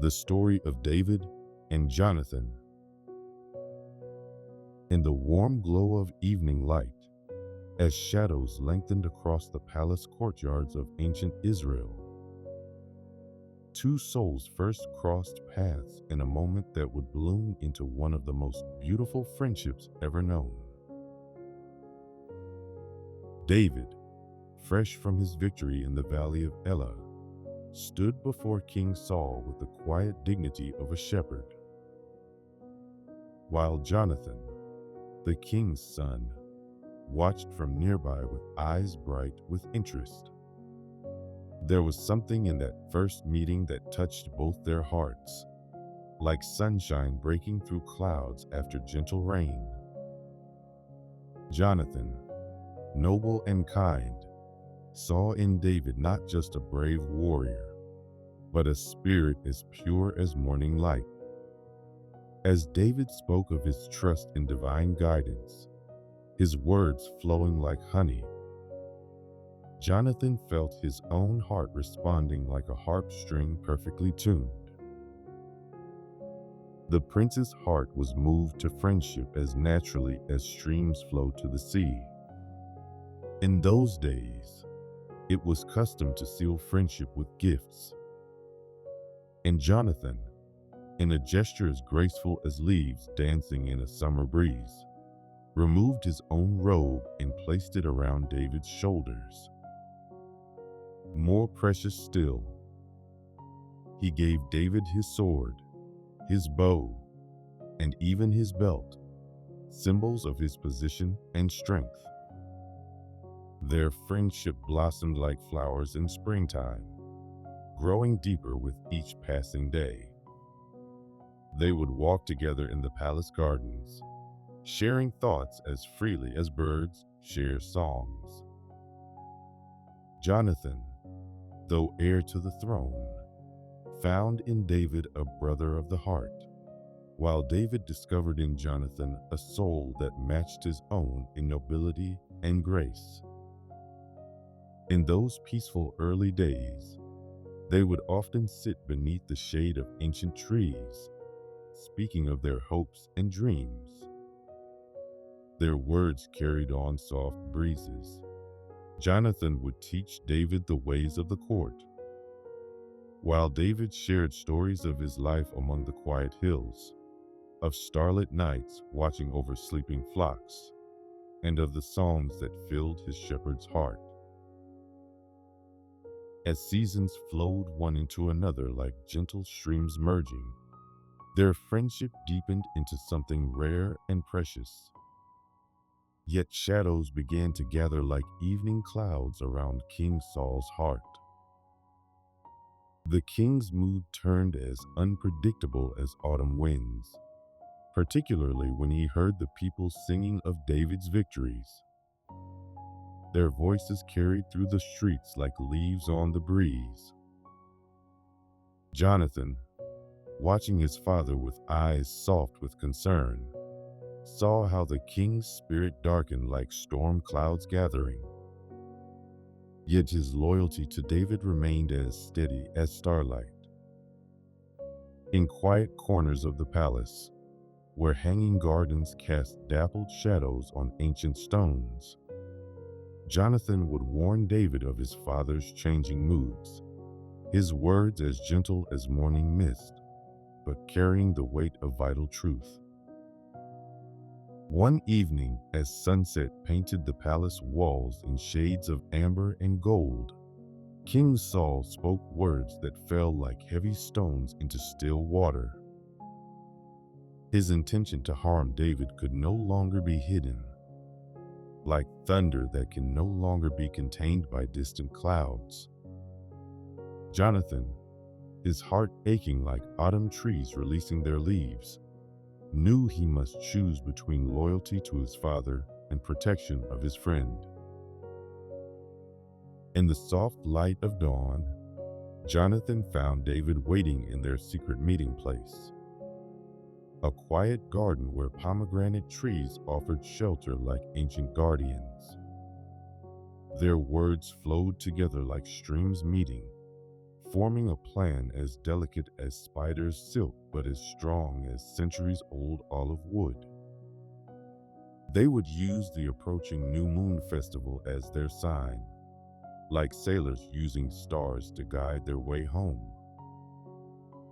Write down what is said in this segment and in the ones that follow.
The story of David and Jonathan. In the warm glow of evening light, as shadows lengthened across the palace courtyards of ancient Israel, two souls first crossed paths in a moment that would bloom into one of the most beautiful friendships ever known. David, fresh from his victory in the valley of Elah, stood before King Saul with the quiet dignity of a shepherd, while Jonathan, the king's son, watched from nearby with eyes bright with interest. There was something in that first meeting that touched both their hearts, like sunshine breaking through clouds after gentle rain. Jonathan, noble and kind, saw in David not just a brave warrior, but a spirit as pure as morning light. As David spoke of his trust in divine guidance, his words flowing like honey, Jonathan felt his own heart responding like a harp string perfectly tuned. The prince's heart was moved to friendship as naturally as streams flow to the sea. In those days, it was custom to seal friendship with gifts. And Jonathan, in a gesture as graceful as leaves dancing in a summer breeze, removed his own robe and placed it around David's shoulders. More precious still, he gave David his sword, his bow, and even his belt, symbols of his position and strength. Their friendship blossomed like flowers in springtime, growing deeper with each passing day. They would walk together in the palace gardens, sharing thoughts as freely as birds share songs. Jonathan, though heir to the throne, found in David a brother of the heart, while David discovered in Jonathan a soul that matched his own in nobility and grace. In those peaceful early days, they would often sit beneath the shade of ancient trees, speaking of their hopes and dreams. Their words carried on soft breezes. Jonathan would teach David the ways of the court, while David shared stories of his life among the quiet hills, of starlit nights watching over sleeping flocks, and of the songs that filled his shepherd's heart. As seasons flowed one into another like gentle streams merging, their friendship deepened into something rare and precious. Yet shadows began to gather like evening clouds around King Saul's heart. The king's mood turned as unpredictable as autumn winds, particularly when he heard the people singing of David's victories. Their voices carried through the streets like leaves on the breeze. Jonathan, watching his father with eyes soft with concern, saw how the king's spirit darkened like storm clouds gathering. Yet his loyalty to David remained as steady as starlight. In quiet corners of the palace, where hanging gardens cast dappled shadows on ancient stones, Jonathan would warn David of his father's changing moods, his words as gentle as morning mist, but carrying the weight of vital truth. One evening, as sunset painted the palace walls in shades of amber and gold, King Saul spoke words that fell like heavy stones into still water. His intention to harm David could no longer be hidden, like thunder that can no longer be contained by distant clouds. Jonathan, his heart aching like autumn trees releasing their leaves, knew he must choose between loyalty to his father and protection of his friend. In the soft light of dawn, Jonathan found David waiting in their secret meeting place, a quiet garden where pomegranate trees offered shelter like ancient guardians. Their words flowed together like streams meeting, forming a plan as delicate as spider's silk but as strong as centuries-old olive wood. They would use the approaching new moon festival as their sign, like sailors using stars to guide their way home.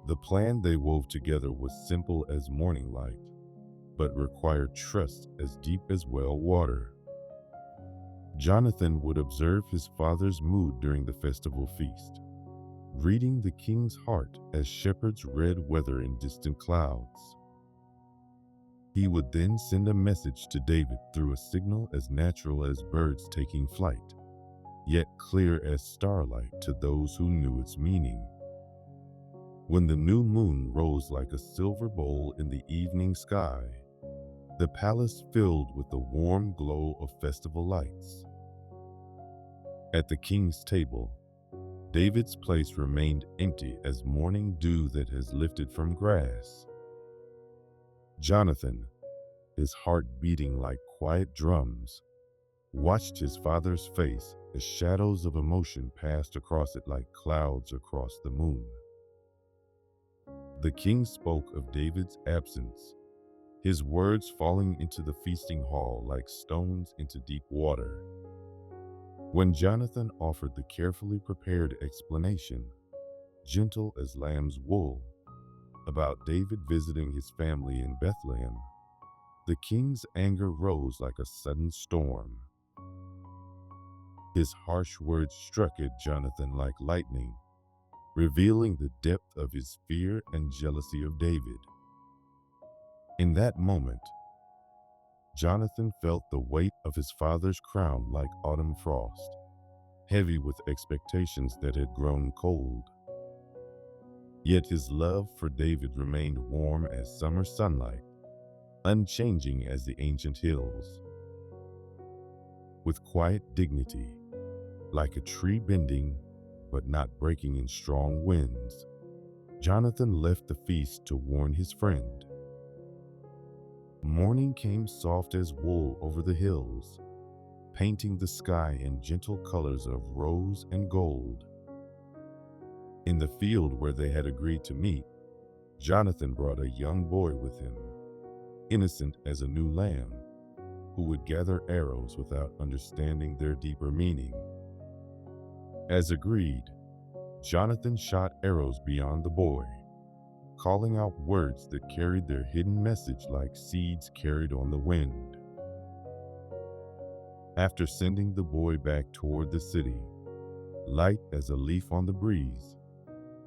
The plan they wove together was simple as morning light, but required trust as deep as well water. Jonathan would observe his father's mood during the festival feast, reading the king's heart as shepherds read weather in distant clouds. He would then send a message to David through a signal as natural as birds taking flight, yet clear as starlight to those who knew its meaning. When the new moon rose like a silver bowl in the evening sky, the palace filled with the warm glow of festival lights. At the king's table, David's place remained empty as morning dew that has lifted from grass. Jonathan, his heart beating like quiet drums, watched his father's face as shadows of emotion passed across it like clouds across the moon. The king spoke of David's absence, his words falling into the feasting hall like stones into deep water. When Jonathan offered the carefully prepared explanation, gentle as lamb's wool, about David visiting his family in Bethlehem, the king's anger rose like a sudden storm. His harsh words struck at Jonathan like lightning, revealing the depth of his fear and jealousy of David. In that moment, Jonathan felt the weight of his father's crown like autumn frost, heavy with expectations that had grown cold. Yet his love for David remained warm as summer sunlight, unchanging as the ancient hills. With quiet dignity, like a tree bending but not breaking in strong winds, Jonathan left the feast to warn his friend. Morning came soft as wool over the hills, painting the sky in gentle colors of rose and gold. In the field where they had agreed to meet, Jonathan brought a young boy with him, innocent as a new lamb, who would gather arrows without understanding their deeper meaning. As agreed, Jonathan shot arrows beyond the boy, calling out words that carried their hidden message like seeds carried on the wind. After sending the boy back toward the city, light as a leaf on the breeze,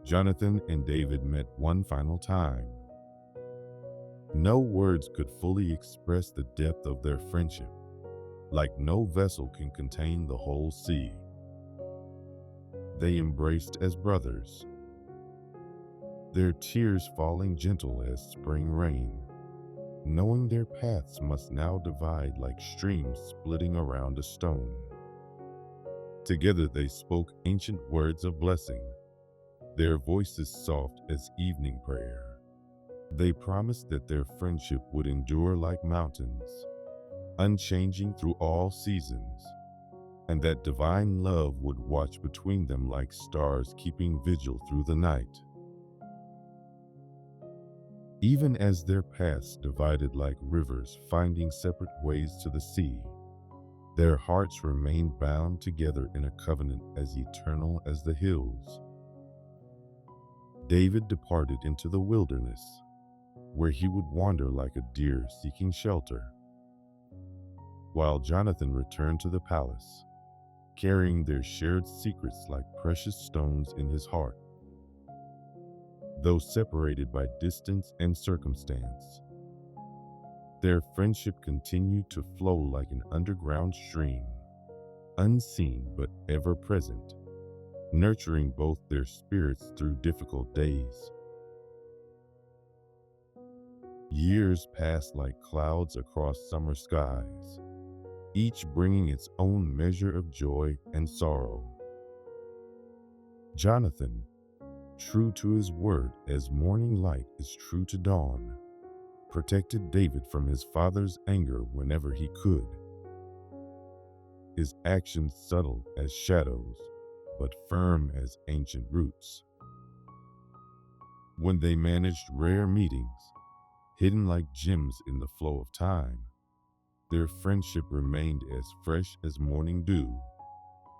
Jonathan and David met one final time. No words could fully express the depth of their friendship, like no vessel can contain the whole sea. They embraced as brothers, their tears falling gentle as spring rain, knowing their paths must now divide like streams splitting around a stone. Together they spoke ancient words of blessing, their voices soft as evening prayer. They promised that their friendship would endure like mountains, unchanging through all seasons, and that divine love would watch between them like stars keeping vigil through the night. Even as their paths divided like rivers finding separate ways to the sea, their hearts remained bound together in a covenant as eternal as the hills. David departed into the wilderness, where he would wander like a deer seeking shelter, while Jonathan returned to the palace, carrying their shared secrets like precious stones in his heart. Though separated by distance and circumstance, their friendship continued to flow like an underground stream, unseen but ever present, nurturing both their spirits through difficult days. Years passed like clouds across summer skies, each bringing its own measure of joy and sorrow. Jonathan, true to his word as morning light is true to dawn, protected David from his father's anger whenever he could. His actions subtle as shadows, but firm as ancient roots. When they managed rare meetings, hidden like gems in the flow of time, their friendship remained as fresh as morning dew,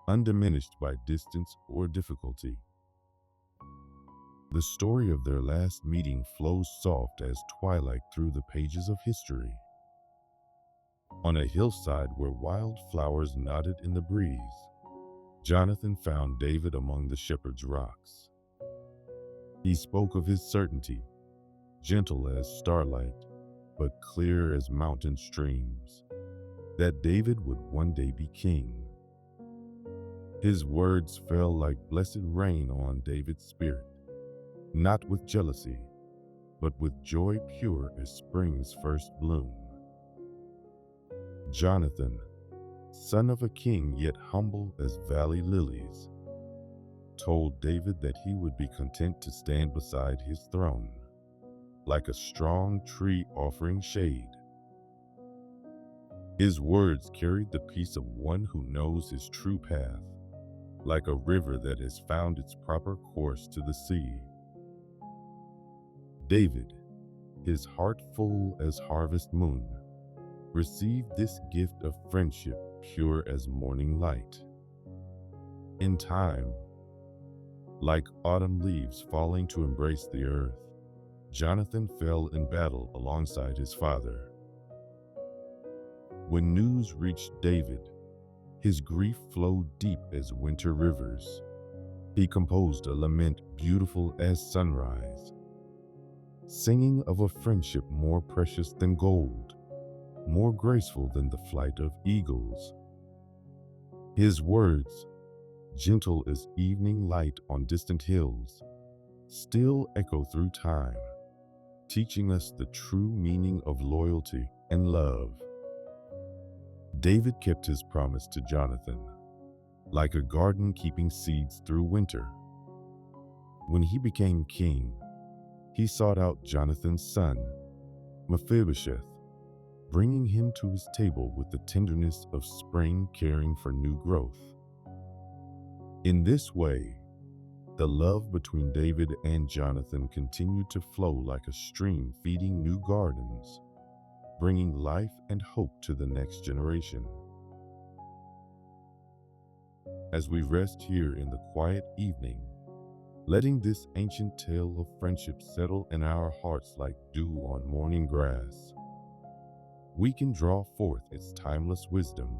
undiminished by distance or difficulty. The story of their last meeting flows soft as twilight through the pages of history. On a hillside where wildflowers nodded in the breeze, Jonathan found David among the shepherd's rocks. He spoke of his certainty, gentle as starlight, but clear as mountain streams, that David would one day be king. His words fell like blessed rain on David's spirit, not with jealousy, but with joy pure as spring's first bloom. Jonathan, son of a king yet humble as valley lilies, told David that he would be content to stand beside his throne, like a strong tree offering shade. His words carried the peace of one who knows his true path, like a river that has found its proper course to the sea. David, his heart full as harvest moon, received this gift of friendship pure as morning light. In time, like autumn leaves falling to embrace the earth, Jonathan fell in battle alongside his father. When news reached David, his grief flowed deep as winter rivers. He composed a lament beautiful as sunrise, singing of a friendship more precious than gold, more graceful than the flight of eagles. His words, gentle as evening light on distant hills, still echo through time, teaching us the true meaning of loyalty and love. David kept his promise to Jonathan, like a garden keeping seeds through winter. When he became king, he sought out Jonathan's son, Mephibosheth, bringing him to his table with the tenderness of spring caring for new growth. In this way, the love between David and Jonathan continued to flow like a stream feeding new gardens, bringing life and hope to the next generation. As we rest here in the quiet evening, letting this ancient tale of friendship settle in our hearts like dew on morning grass, we can draw forth its timeless wisdom.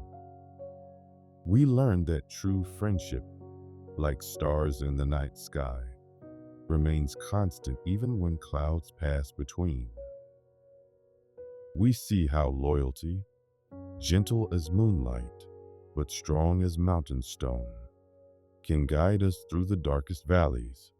We learn that true friendship, like stars in the night sky, remains constant even when clouds pass between. We see how loyalty, gentle as moonlight, but strong as mountain stone, can guide us through the darkest valleys,